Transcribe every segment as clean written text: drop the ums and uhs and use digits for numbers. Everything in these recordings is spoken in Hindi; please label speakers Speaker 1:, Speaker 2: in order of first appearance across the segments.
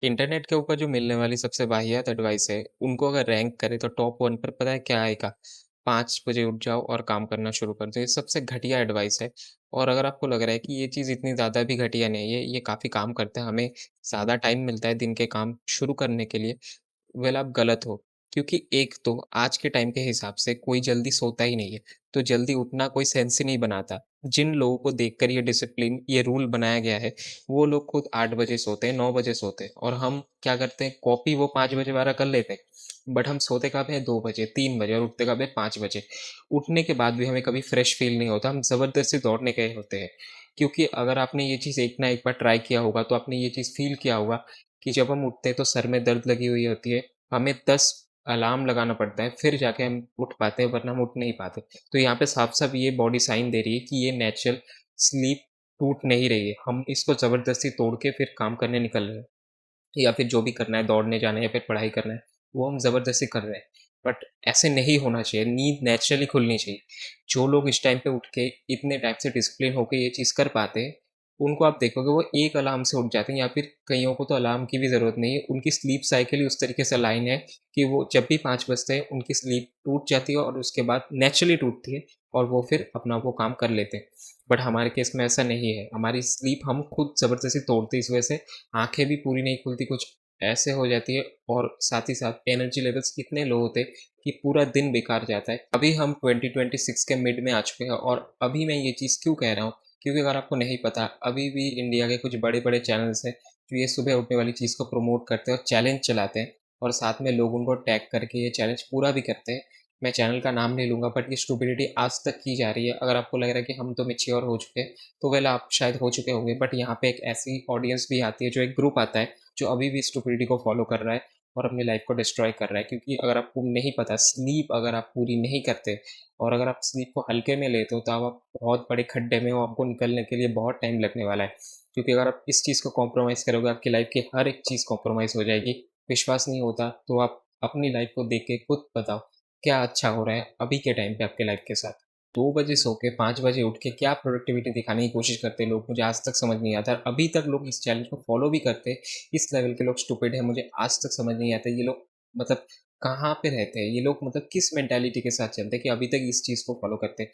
Speaker 1: इंटरनेट के ऊपर जो मिलने वाली सबसे वाहियात एडवाइस है, उनको अगर रैंक करें तो टॉप 1 पर पता है क्या आएगा? 5 बजे उठ जाओ और काम करना शुरू कर दो। ये सबसे घटिया एडवाइस है और अगर आपको लग रहा है कि ये चीज़ इतनी ज़्यादा भी घटिया नहीं है, ये काफ़ी काम करता है, हमें ज़्यादा टाइम मिलता है दिन के काम शुरू करने के लिए, वेल आप गलत हो। क्योंकि एक तो आज के टाइम के हिसाब से कोई जल्दी सोता ही नहीं है, तो जल्दी उठना कोई सेंस ही नहीं बनाता। जिन लोगों को देखकर ये डिसिप्लिन, ये रूल बनाया गया है, वो लोग खुद 8 बजे सोते हैं, 9 बजे सोते हैं और हम क्या करते हैं, कॉपी वो 5 बजे वाला कर लेते हैं। बट हम सोते कब हैं? 2 बजे, 3 बजे और उठते कब हैं? 5 बजे। उठने के बाद भी हमें कभी फ्रेश फ़ील नहीं होता, हम ज़बरदस्ती दौड़ने गए होते हैं। क्योंकि अगर आपने ये चीज़ एक ना एक बार ट्राई किया होगा, तो आपने ये चीज़ फ़ील किया होगा कि जब हम उठते हैं तो सर में दर्द लगी हुई होती है, हमें 10 अलार्म लगाना पड़ता है, फिर जाके हम उठ पाते हैं, वरना हम उठ नहीं पाते। तो यहाँ पे साफ-साफ ये बॉडी साइन दे रही है कि ये नेचुरल स्लीप टूट नहीं रही है। हम इसको ज़बरदस्ती तोड़ के फिर काम करने निकल रहे हैं या फिर जो भी करना है, दौड़ने जाना है या फिर पढ़ाई करना है, वो हम ज़बरदस्ती कर रहे हैं। बट ऐसे नहीं होना चाहिए, नींद नेचुरली खुलनी चाहिए। जो लोग इस टाइम पे उठ के इतने टाइम से डिसिप्लिन होके ये चीज़ कर पाते हैं, उनको आप देखोगे वो एक अलार्म से उठ जाते हैं या फिर कइयों को तो अलार्म की भी ज़रूरत नहीं है। उनकी स्लीप साइकिल ही उस तरीके से अलाइन है कि वो जब भी 5 बजते हैं, उनकी स्लीप टूट जाती है और उसके बाद नेचुरली टूटती है और वो फिर अपना वो काम कर लेते हैं। बट हमारे केस में ऐसा नहीं है, हमारी स्लीप हम खुद ज़बरदस्ती तोड़ते हैं, इस वजह से आँखें भी पूरी नहीं खुलती, कुछ ऐसे हो जाती है और साथ ही साथ एनर्जी लेवल्स इतने लो होते हैं कि पूरा दिन बेकार जाता है। अभी हम 2026 के मिड में आ चुके हैं और अभी मैं ये चीज़ क्यों कह रहा हूँ, क्योंकि अगर आपको नहीं पता, अभी भी इंडिया के कुछ बड़े-बड़े चैनल्स हैं, जो ये सुबह उठने वाली चीज़ को प्रमोट करते हैं और चैलेंज चलाते हैं और साथ में लोग उनको टैग करके ये चैलेंज पूरा भी करते हैं। मैं चैनल का नाम नहीं लूँगा बट ये स्टुपिडिटी आज तक की जा रही है। अगर आपको लग रहा है कि हम तो मैच्योर हो चुके हैं, तो वेल आप शायद हो चुके होंगे, बट यहाँ पे एक ऐसी ऑडियंस भी आती है, जो एक ग्रुप आता है, जो अभी भी स्टुपिडिटी को फॉलो कर रहा है और अपनी लाइफ को डिस्ट्रॉय कर रहा है। क्योंकि अगर आपको नहीं पता, स्लीप अगर आप पूरी नहीं करते और अगर आप स्लीप को हल्के में लेते हो, तो आप बहुत बड़े खड्डे में हो, आपको निकलने के लिए बहुत टाइम लगने वाला है। क्योंकि अगर आप इस चीज़ को कॉम्प्रोमाइज़ करोगे, आपकी लाइफ की हर एक चीज़ कॉम्प्रोमाइज़ हो जाएगी। विश्वास नहीं होता तो आप अपनी लाइफ को देख के खुद बताओ, क्या अच्छा हो रहा है अभी के टाइम पे आपके लाइफ के साथ? 2 बजे सो के 5 बजे उठ के क्या प्रोडक्टिविटी दिखाने की कोशिश करते हैं लोग, मुझे आज तक समझ नहीं आता। अभी तक लोग इस चैलेंज को फॉलो भी करते हैं, इस लेवल के लोग स्टूपिड हैं, मुझे आज तक समझ नहीं आता ये लोग मतलब कहाँ पे रहते हैं? ये लोग मतलब किस मेंटालिटी के साथ चलते हैं कि अभी तक इस चीज़ को फॉलो करते हैं।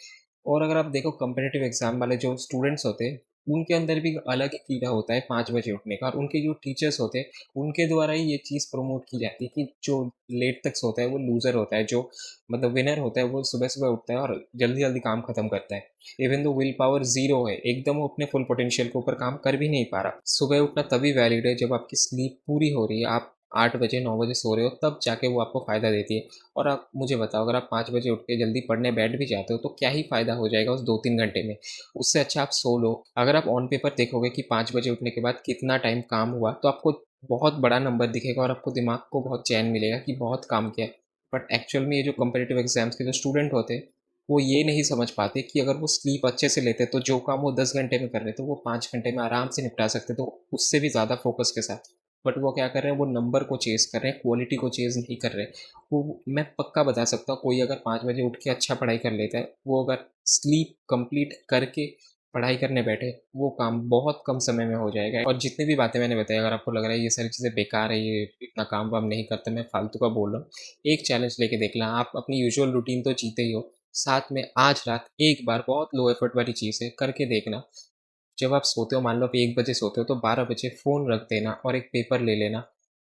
Speaker 1: और अगर आप देखो कॉम्पिटिटिव एग्ज़ाम वाले जो स्टूडेंट्स होते हैं, उनके अंदर भी अलग ही कीड़ा होता है 5 बजे उठने का और उनके जो टीचर्स होते हैं, उनके द्वारा ही ये चीज़ प्रमोट की जाती है कि जो लेट तक सोता है वो लूज़र होता है, जो मतलब विनर होता है वो सुबह-सुबह उठता है और जल्दी-जल्दी काम खत्म करता है। Even though will power zero है, एकदम वो अपने फुल पोटेंशियल के ऊपर काम कर भी नहीं पा रहा। सुबह उठना तभी वैलिड है जब आपकी स्लीप पूरी हो रही है, आप 8 बजे 9 बजे सो रहे हो, तब जाके वो आपको फ़ायदा देती है। और आप मुझे बताओ, अगर आप 5 बजे उठ के जल्दी पढ़ने बैठ भी जाते हो तो क्या ही फ़ायदा हो जाएगा उस 2-3 घंटे में। उससे अच्छा आप सो लो। अगर आप ऑन पेपर देखोगे कि 5 बजे उठने के बाद कितना टाइम काम हुआ, तो आपको बहुत बड़ा नंबर दिखेगा और आपको दिमाग को बहुत चैन मिलेगा कि बहुत काम किया है। बट एक्चुअल में ये जो कॉम्पिटिटिव एग्ज़ाम्स के जो स्टूडेंट होते हैं, वो ये नहीं समझ पाते कि अगर वो स्लीप अच्छे से लेते तो जो काम वो 10 घंटे में कर रहे थे, वो 5 घंटे में आराम से निपटा सकते, तो उससे भी ज़्यादा फ़ोकस के साथ। बट वो क्या कर रहे हैं, वो नंबर को चेज़ कर रहे हैं, क्वालिटी को चेज़ नहीं कर रहे। वो मैं पक्का बता सकता हूँ, कोई अगर 5 बजे उठ के अच्छा पढ़ाई कर लेता है, वो अगर स्लीप कंप्लीट करके पढ़ाई करने बैठे, वो काम बहुत कम समय में हो जाएगा। और जितनी भी बातें मैंने बताई, अगर आपको लग रहा है ये सारी चीज़ें बेकार है, ये इतना काम वाम नहीं करते, मैं फालतू का बोल रहा हूँ, एक चैलेंज लेके देखना, आप अपनी यूजुअल रूटीन तो जीते ही हो, साथ में आज रात एक बार बहुत लो एफर्ट वाली चीज़ है, करके देखना। जब आप सोते हो, मान लो आप 1 बजे सोते हो, तो 12 बजे फ़ोन रख देना और एक पेपर ले लेना।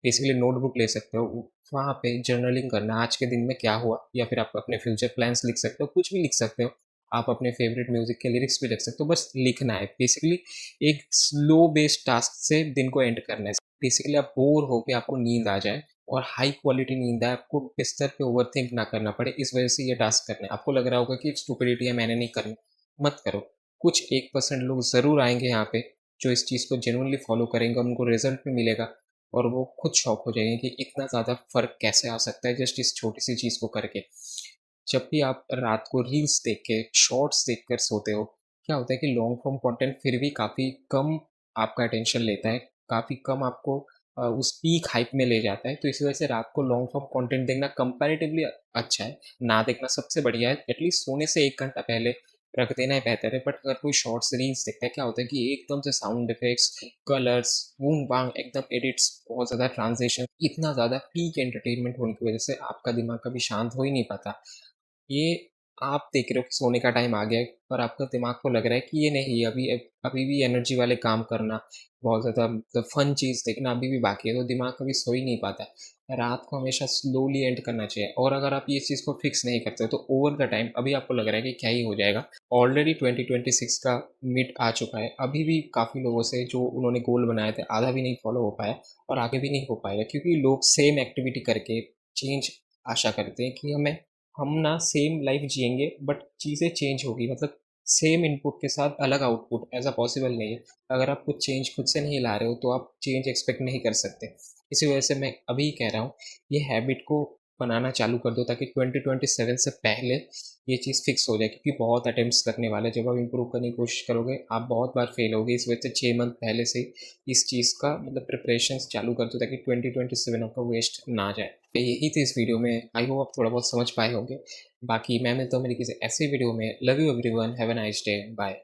Speaker 1: बेसिकली नोटबुक ले सकते हो, वहाँ पे जर्नलिंग करना, आज के दिन में क्या हुआ, या फिर आप अपने फ्यूचर प्लान्स लिख सकते हो, कुछ भी लिख सकते हो। आप अपने फ़ेवरेट म्यूज़िक के लिरिक्स भी लिख सकते हो, बस लिखना है। बेसिकली एक स्लो बेस्ड टास्क से दिन को एंड करना है। बेसिकली आप बोर हो के आपको नींद आ जाए और हाई क्वालिटी नींद आए, आपको बिस्तर पे ओवरथिंक ना करना पड़े, इस वजह से ये टास्क करना है। आपको लग रहा होगा कि स्टुपिडिटी है, मैंने नहीं करनी, मत करो। कुछ 1% लोग ज़रूर आएँगे यहाँ पे, जो इस चीज़ को जेनुइनली फ़ॉलो करेंगे, उनको रिज़ल्ट भी मिलेगा और वो खुद शॉक हो जाएँगे कि इतना ज़्यादा फ़र्क कैसे आ सकता है जस्ट इस छोटी-सी चीज़ को करके। जब भी आप रात को रील्स देख के, शॉर्ट्स देखकर सोते हो, क्या होता है कि लॉन्ग फॉर्म कंटेंट फिर भी काफ़ी कम आपका अटेंशन लेता है, काफ़ी कम आपको उस पीक हाइप में ले जाता है, तो इस वजह से रात को लॉन्ग फॉर्म कंटेंट देखना कंपैरेटिवली अच्छा है। ना देखना सबसे बढ़िया है, एटलीस्ट सोने से 1 घंटा पहले रख देना ही बेहतर है। बट अगर कोई शॉर्ट्स रील्स देखता है, क्या होता है कि एकदम से साउंड इफेक्ट्स, कलर्स, बूम बांग एकदम एडिट्स, बहुत ज़्यादा ट्रांजिशन, इतना ज़्यादा पीक एंटरटेनमेंट होने की वजह से आपका दिमाग कभी शांत हो ही नहीं पाता। ये आप देख रहे हो कि सोने का टाइम आ गया है, पर आपका दिमाग को लग रहा है कि ये नहीं, अभी भी एनर्जी वाले काम करना, बहुत ज़्यादा मतलब फन चीज़ देखना अभी भी बाकी है, तो दिमाग कभी सो ही नहीं पाता है। रात को हमेशा स्लोली एंड करना चाहिए, और अगर आप ये चीज़ को फिक्स नहीं करते हो तो ओवर द टाइम अभी आपको लग रहा है कि क्या ही हो जाएगा। ऑलरेडी 2026 का मिड आ चुका है, अभी भी काफ़ी लोगों से जो उन्होंने गोल बनाए थे आधा भी नहीं फॉलो हो पाया, और आगे भी नहीं हो पाएगा, क्योंकि लोग सेम एक्टिविटी करके चेंज आशा करते हैं कि हम ना सेम लाइफ जिएंगे, बट चीज़ें चेंज होगी, मतलब सेम इनपुट के साथ अलग आउटपुट ऐसा पॉसिबल नहीं है। अगर आप कुछ चेंज खुद से नहीं ला रहे हो तो आप चेंज एक्सपेक्ट नहीं कर सकते। इसी वजह से मैं अभी कह रहा हूँ, ये हैबिट को बनाना चालू कर दो, ताकि 2027 से पहले ये चीज़ फिक्स हो जाए, क्योंकि बहुत अटेम्प्ट्स करने वाले हैं। जब आप इम्प्रूव करने की कोशिश करोगे आप बहुत बार फेल होगे, इस वजह से 6 मंथ पहले से ही इस चीज़ का मतलब प्रिपरेशंस चालू कर दो, ताकि 2027 आपका वेस्ट ना जाए। तो यही थी इस वीडियो में, आई होप आप थोड़ा बहुत समझ पाए होंगे। बाकी मैं मिलता हूँ मेरी किसी ऐसी वीडियो में। Love you everyone, have a nice day, bye.